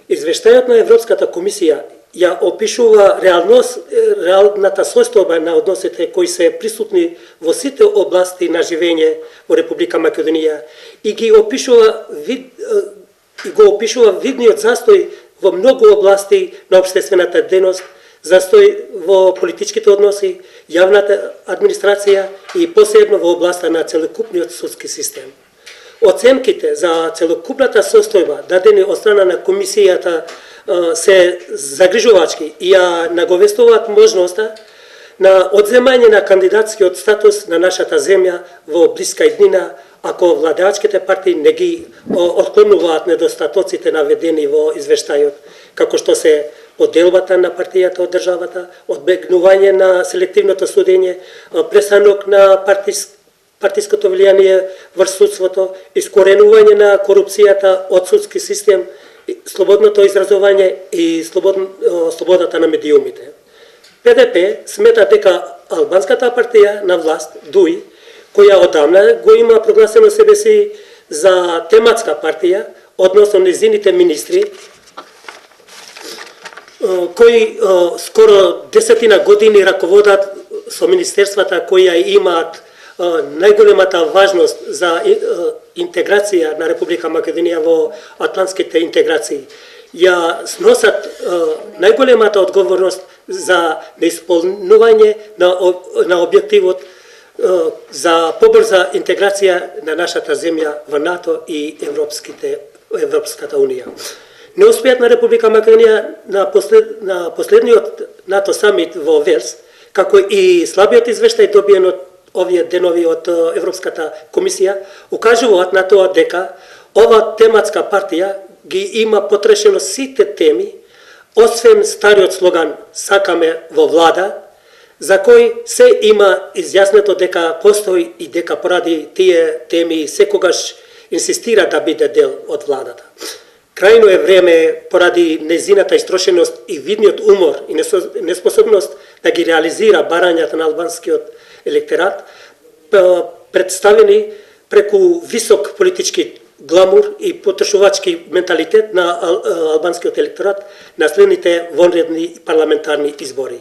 Извештајот на Европската комисија ја опишува реалната состојба на односите кои се присутни во сите области на живење во Република Македонија и го опишува видниот застој во многу области на општествената дејност, застој во политичките односи, јавната администрација и посебно во областа на целокупниот судски систем. Оценките за целокупната состојба дадени од страна на комисијата се загрижувачки и ја наговестуваат можноста на одземање на кандидатскиот статус на нашата земја во блиска иднина, ако владеачките партии не ги отклонуваат недостатоците наведени во извештајот, како што се поделбата на партијата од државата, одбегнување на селективното судење, престанок на партиското влијание врз судството, искоренување на корупцијата од судски систем, слободното изразување и слободата на медиумите. ПДП смета дека албанската партија на власт, ДУИ, која одамна го има прогласено себе си за тематска партија, односно незините министри, кои скоро 10 години раководат со министерствата кои имаат најголемата важност за интеграција на Република Македонија во атлантските интеграции, ја сносат најголемата одговорност за неисполнување на објективот за побрза интеграција на нашата земја во НАТО и Европската унија. Неуспеат на Република Македонија на последниот НАТО самит во Велс, како и слабиот извештај добиен од овие денови од Европската комисија, укажуваат на тоа дека ова тематска партија ги има потрешено сите теми, освен стариот слоган "Сакаме во влада", за кој се има изјаснето дека постои и дека поради тие теми секогаш инсистира да биде дел од владата. Крајно е време, поради незината истрошеност и видниот умор и неспособност да ги реализира барањата на албанскиот електорат, представени преку висок политички гламур и потрошувачки менталитет на албанскиот електорат на следните вонредни парламентарни избори.